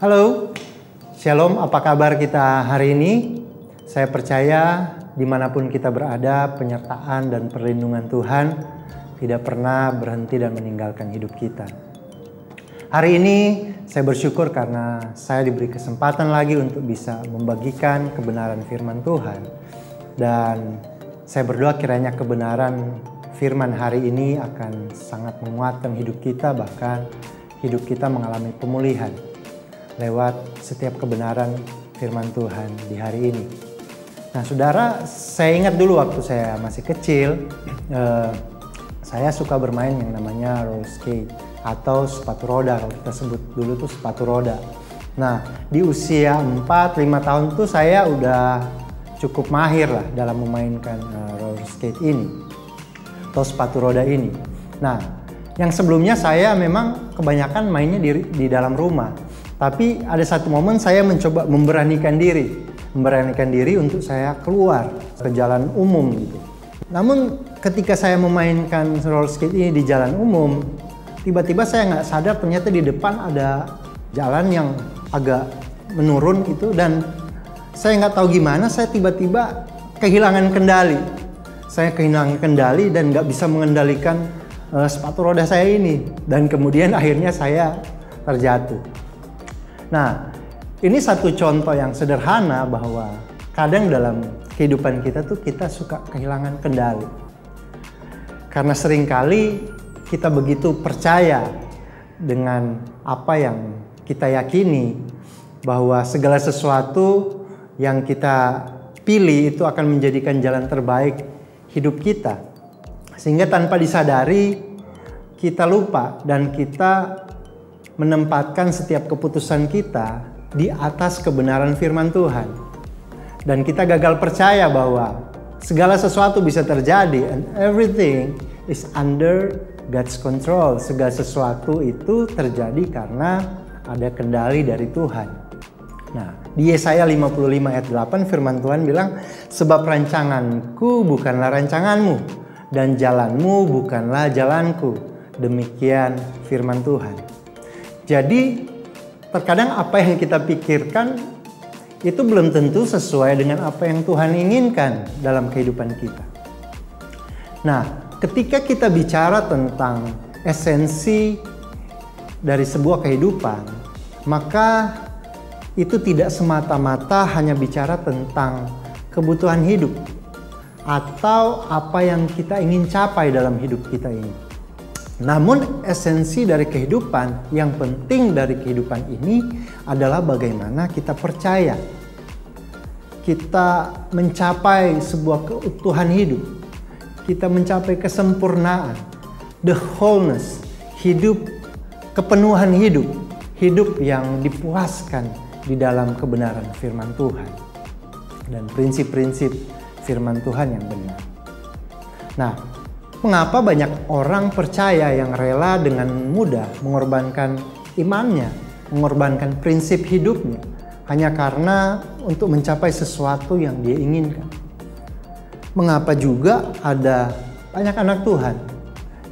Halo, Shalom, apa kabar kita hari ini? Saya percaya dimanapun kita berada, penyertaan dan perlindungan Tuhan tidak pernah berhenti dan meninggalkan hidup kita. Hari ini saya bersyukur karena saya diberi kesempatan lagi untuk bisa membagikan kebenaran firman Tuhan. Dan saya berdoa kiranya kebenaran firman hari ini akan sangat menguatkan hidup kita, bahkan hidup kita mengalami pemulihan lewat setiap kebenaran firman Tuhan di hari ini. Nah saudara, saya ingat dulu waktu saya masih kecil, saya suka bermain yang namanya roller skate atau sepatu roda, kalau kita sebut dulu tuh sepatu roda. Nah di usia 4-5 tahun tuh saya udah cukup mahir lah dalam memainkan roller skate ini atau sepatu roda ini. Nah yang sebelumnya saya memang kebanyakan mainnya di dalam rumah. Tapi ada satu momen saya mencoba memberanikan diri untuk saya keluar ke jalan umum gitu. Namun ketika saya memainkan roller skate ini di jalan umum, tiba-tiba saya nggak sadar ternyata di depan ada jalan yang agak menurun itu, dan saya nggak tahu gimana saya tiba-tiba kehilangan kendali. Saya kehilangan kendali dan nggak bisa mengendalikan sepatu roda saya ini, dan kemudian akhirnya saya terjatuh. Nah, ini satu contoh yang sederhana bahwa kadang dalam kehidupan kita tuh kita suka kehilangan kendali. Karena seringkali kita begitu percaya dengan apa yang kita yakini, bahwa segala sesuatu yang kita pilih itu akan menjadikan jalan terbaik hidup kita. Sehingga tanpa disadari kita lupa dan kita menempatkan setiap keputusan kita di atas kebenaran firman Tuhan. Dan kita gagal percaya bahwa segala sesuatu bisa terjadi, and everything is under God's control. Segala sesuatu itu terjadi karena ada kendali dari Tuhan. Nah, di Yesaya 55 ayat 8 firman Tuhan bilang, sebab rancanganku bukanlah rancanganmu, dan jalanmu bukanlah jalanku. Demikian firman Tuhan. Jadi terkadang apa yang kita pikirkan itu belum tentu sesuai dengan apa yang Tuhan inginkan dalam kehidupan kita. Nah, ketika kita bicara tentang esensi dari sebuah kehidupan, maka itu tidak semata-mata hanya bicara tentang kebutuhan hidup atau apa yang kita ingin capai dalam hidup kita ini. Namun esensi dari kehidupan, yang penting dari kehidupan ini adalah bagaimana kita percaya. Kita mencapai sebuah keutuhan hidup. Kita mencapai kesempurnaan, the wholeness, hidup, kepenuhan hidup. Hidup yang dipuaskan di dalam kebenaran firman Tuhan. Dan prinsip-prinsip firman Tuhan yang benar. Nah, mengapa banyak orang percaya yang rela dengan mudah mengorbankan imannya, mengorbankan prinsip hidupnya, hanya karena untuk mencapai sesuatu yang dia inginkan? Mengapa juga ada banyak anak Tuhan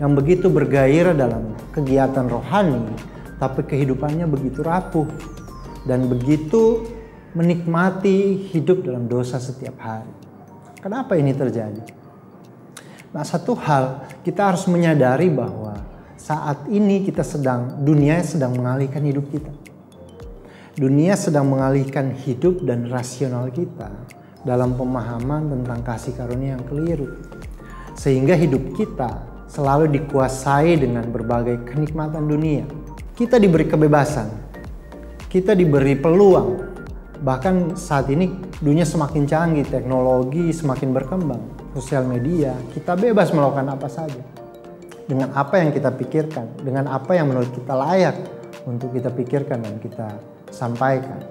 yang begitu bergairah dalam kegiatan rohani, tapi kehidupannya begitu rapuh dan begitu menikmati hidup dalam dosa setiap hari? Kenapa ini terjadi? Nah, satu hal kita harus menyadari bahwa saat ini dunia sedang mengalihkan hidup kita. Dunia sedang mengalihkan hidup dan rasional kita dalam pemahaman tentang kasih karunia yang keliru. Sehingga hidup kita selalu dikuasai dengan berbagai kenikmatan dunia. Kita diberi kebebasan, kita diberi peluang. Bahkan saat ini dunia semakin canggih, teknologi semakin berkembang, sosial media, kita bebas melakukan apa saja. Dengan apa yang kita pikirkan, dengan apa yang menurut kita layak untuk kita pikirkan dan kita sampaikan.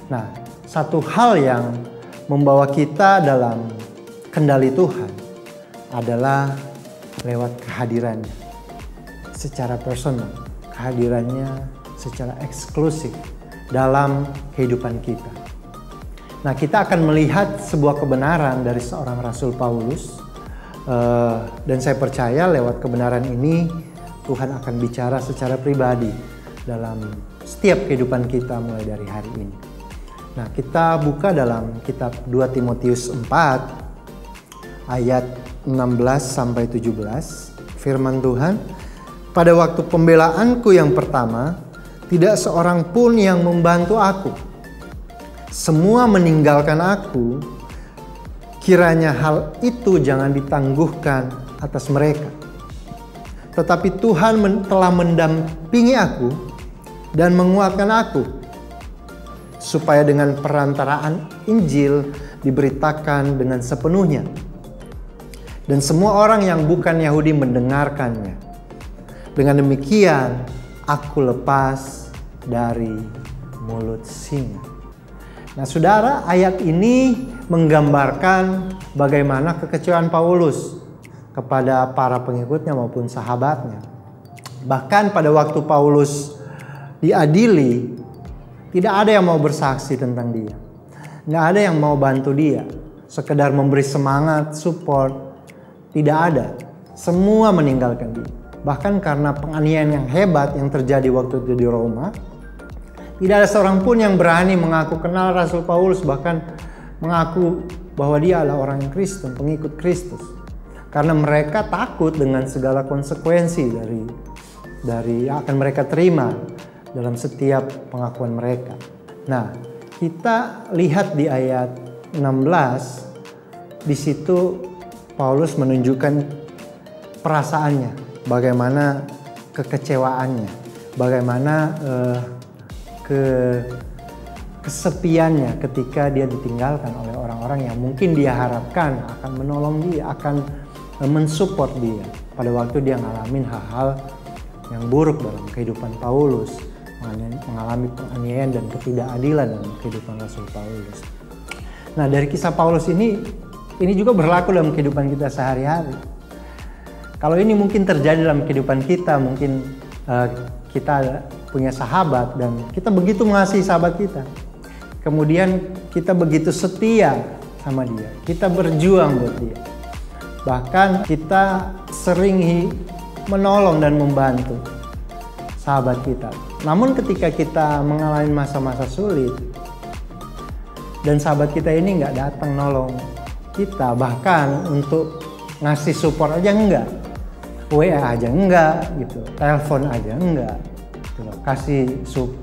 Nah, satu hal yang membawa kita dalam kendali Tuhan adalah lewat kehadirannya secara personal, kehadirannya secara eksklusif dalam kehidupan kita. Nah, kita akan melihat sebuah kebenaran dari seorang Rasul Paulus, dan saya percaya lewat kebenaran ini Tuhan akan bicara secara pribadi dalam setiap kehidupan kita mulai dari hari ini. Nah, kita buka dalam kitab 2 Timotius 4 ayat 16 sampai 17. Firman Tuhan, "Pada waktu pembelaanku yang pertama, tidak seorang pun yang membantu aku. Semua meninggalkan aku. Kiranya hal itu jangan ditangguhkan atas mereka. Tetapi Tuhan telah mendampingi aku dan menguatkan aku, supaya dengan perantaraan Injil diberitakan dengan sepenuhnya. Dan semua orang yang bukan Yahudi mendengarkannya. Dengan demikian, aku lepas dari mulut singa." Nah, saudara, ayat ini menggambarkan bagaimana kekecewaan Paulus kepada para pengikutnya maupun sahabatnya. Bahkan pada waktu Paulus diadili, tidak ada yang mau bersaksi tentang dia. Nggak ada yang mau bantu dia. Sekedar memberi semangat, support, tidak ada. Semua meninggalkan dia. Bahkan karena penganiayaan yang hebat yang terjadi waktu itu di Roma, tidak ada seorang pun yang berani mengaku kenal Rasul Paulus, bahkan mengaku bahwa dia adalah orang yang Kristen, pengikut Kristus. Karena mereka takut dengan segala konsekuensi dari yang akan mereka terima dalam setiap pengakuan mereka. Nah, kita lihat di ayat 16, di situ Paulus menunjukkan perasaannya, bagaimana kekecewaannya, bagaimana kesepiannya ketika dia ditinggalkan oleh orang-orang yang mungkin dia harapkan akan menolong dia, akan mensupport dia pada waktu dia ngalamin hal-hal yang buruk dalam kehidupan Paulus, mengalami penganiayaan dan ketidakadilan dalam kehidupan Rasul Paulus. Nah, dari kisah Paulus ini juga berlaku dalam kehidupan kita sehari-hari. Kalau ini mungkin terjadi dalam kehidupan kita, mungkin kita punya sahabat dan kita begitu mengasihi sahabat kita. Kemudian kita begitu setia sama dia, kita berjuang buat dia. Bahkan kita sering menolong dan membantu sahabat kita. Namun ketika kita mengalami masa-masa sulit dan sahabat kita ini nggak datang nolong kita, bahkan untuk ngasih support aja enggak, WA aja enggak gitu, telepon aja enggak gitu, kasih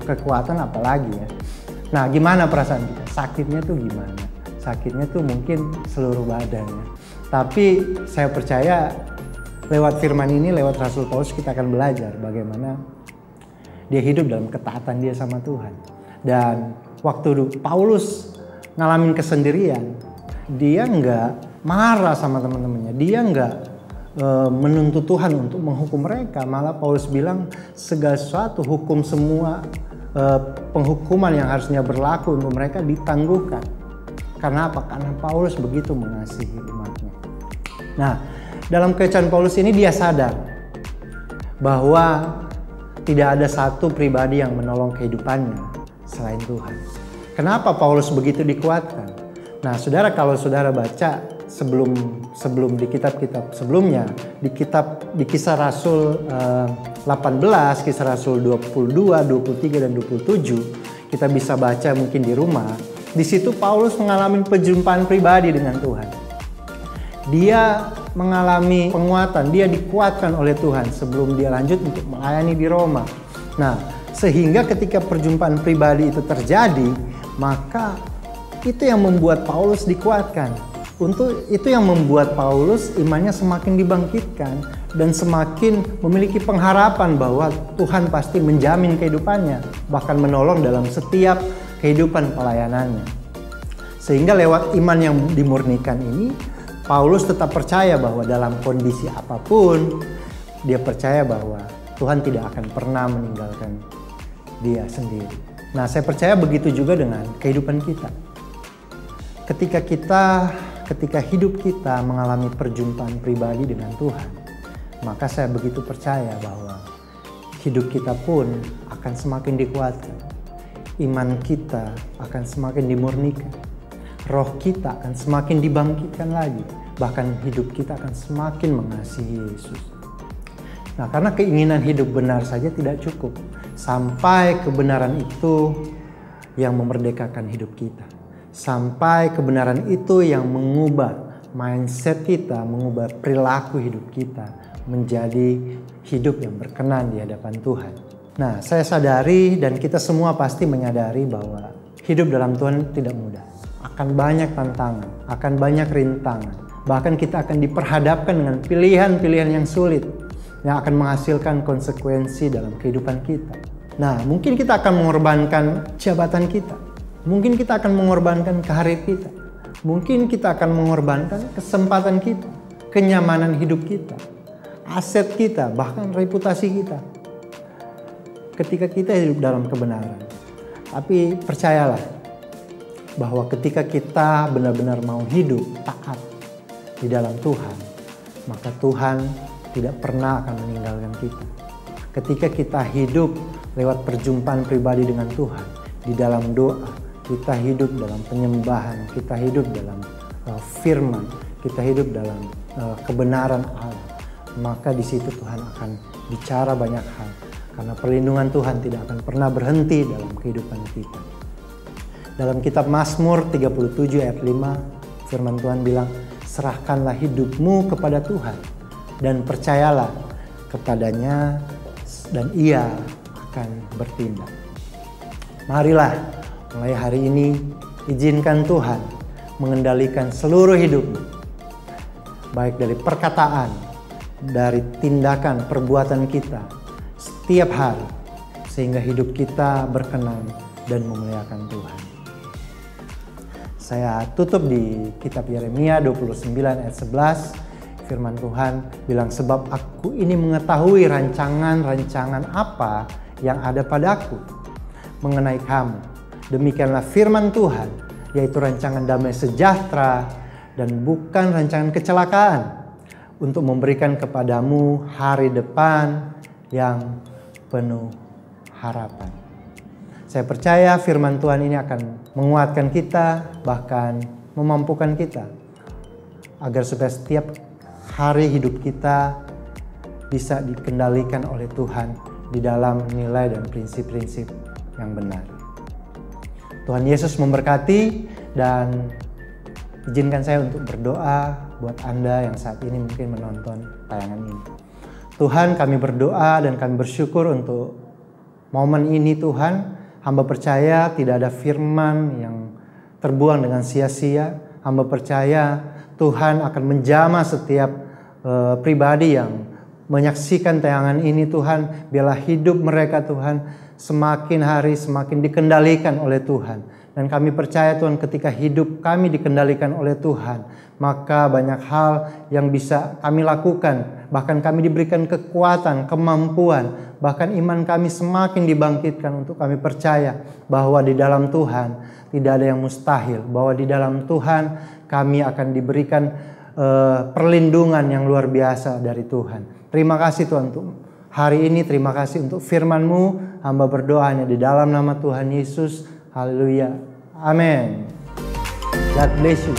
kekuatan apalagi ya. Nah, gimana perasaan kita? Sakitnya tuh gimana? Sakitnya tuh mungkin seluruh badannya. Tapi saya percaya lewat firman ini, lewat Rasul Paulus, kita akan belajar bagaimana dia hidup dalam ketaatan dia sama Tuhan. Dan waktu Paulus ngalamin kesendirian, dia nggak marah sama teman-temannya, dia nggak menuntut Tuhan untuk menghukum mereka. Malah Paulus bilang segala sesuatu, hukum semua penghukuman yang harusnya berlaku untuk mereka ditangguhkan. Karena apa? Karena Paulus begitu mengasihi umatnya. Nah, dalam kekecewaan Paulus ini dia sadar bahwa tidak ada satu pribadi yang menolong kehidupannya selain Tuhan. Kenapa Paulus begitu dikuatkan? Nah, saudara, kalau saudara baca sebelum di kitab-kitab sebelumnya, di Kisah Rasul 18, Kisah Rasul 22, 23 dan 27, kita bisa baca mungkin di rumah. Di situ Paulus mengalami perjumpaan pribadi dengan Tuhan. Dia mengalami penguatan, dia dikuatkan oleh Tuhan sebelum dia lanjut untuk melayani di Roma. Nah, sehingga ketika perjumpaan pribadi itu terjadi, maka itu yang membuat Paulus dikuatkan. Itu yang membuat Paulus imannya semakin dibangkitkan dan semakin memiliki pengharapan bahwa Tuhan pasti menjamin kehidupannya, bahkan menolong dalam setiap kehidupan pelayanannya. Sehingga lewat iman yang dimurnikan ini, Paulus tetap percaya bahwa dalam kondisi apapun, dia percaya bahwa Tuhan tidak akan pernah meninggalkan dia sendiri. Nah, saya percaya begitu juga dengan kehidupan kita. Ketika hidup kita mengalami perjumpaan pribadi dengan Tuhan, maka saya begitu percaya bahwa hidup kita pun akan semakin dikuatkan. Iman kita akan semakin dimurnikan. Roh kita akan semakin dibangkitkan lagi. Bahkan hidup kita akan semakin mengasihi Yesus. Nah, karena keinginan hidup benar saja tidak cukup. Sampai kebenaran itu yang memerdekakan hidup kita. Sampai kebenaran itu yang mengubah mindset kita, mengubah perilaku hidup kita menjadi hidup yang berkenan di hadapan Tuhan. Nah, saya sadari dan kita semua pasti menyadari bahwa hidup dalam Tuhan tidak mudah. Akan banyak tantangan, akan banyak rintangan. Bahkan kita akan diperhadapkan dengan pilihan-pilihan yang sulit yang akan menghasilkan konsekuensi dalam kehidupan kita. Nah, mungkin kita akan mengorbankan jabatan kita. Mungkin kita akan mengorbankan karir kita. Mungkin kita akan mengorbankan kesempatan kita, kenyamanan hidup kita, aset kita, bahkan reputasi kita. Ketika kita hidup dalam kebenaran. Tapi percayalah bahwa ketika kita benar-benar mau hidup taat di dalam Tuhan, maka Tuhan tidak pernah akan meninggalkan kita. Ketika kita hidup lewat perjumpaan pribadi dengan Tuhan, di dalam doa, kita hidup dalam penyembahan, kita hidup dalam firman, kita hidup dalam kebenaran Allah, maka di situ Tuhan akan bicara banyak hal. Karena perlindungan Tuhan tidak akan pernah berhenti dalam kehidupan kita. Dalam kitab Mazmur 37 ayat 5, firman Tuhan bilang, serahkanlah hidupmu kepada Tuhan dan percayalah kepadanya dan Ia akan bertindak. Marilah mulai hari ini izinkan Tuhan mengendalikan seluruh hidupmu. Baik dari perkataan, dari tindakan, perbuatan kita setiap hari, sehingga hidup kita berkenan dan memuliakan Tuhan. Saya tutup di kitab Yeremia 29 ayat 11. Firman Tuhan bilang, sebab aku ini mengetahui rancangan-rancangan apa yang ada padaku mengenai kamu. Demikianlah firman Tuhan, yaitu rancangan damai sejahtera dan bukan rancangan kecelakaan, untuk memberikan kepadamu hari depan yang penuh harapan. Saya percaya firman Tuhan ini akan menguatkan kita, bahkan memampukan kita, agar supaya setiap hari hidup kita bisa dikendalikan oleh Tuhan di dalam nilai dan prinsip-prinsip yang benar. Tuhan Yesus memberkati, dan izinkan saya untuk berdoa buat Anda yang saat ini mungkin menonton tayangan ini. Tuhan, kami berdoa dan kami bersyukur untuk momen ini Tuhan. Hamba percaya tidak ada firman yang terbuang dengan sia-sia. Hamba percaya Tuhan akan menjamah setiap pribadi yang menyaksikan tayangan ini Tuhan. Biarlah hidup mereka Tuhan semakin hari semakin dikendalikan oleh Tuhan. Dan kami percaya Tuhan, ketika hidup kami dikendalikan oleh Tuhan, maka banyak hal yang bisa kami lakukan. Bahkan kami diberikan kekuatan, kemampuan, bahkan iman kami semakin dibangkitkan untuk kami percaya bahwa di dalam Tuhan tidak ada yang mustahil. Bahwa di dalam Tuhan kami akan diberikan perlindungan yang luar biasa dari Tuhan. Terima kasih Tuhan untuk hari ini, terima kasih untuk firman-Mu. Hamba berdoa hanya di dalam nama Tuhan Yesus. Haleluya. Amin. God bless you.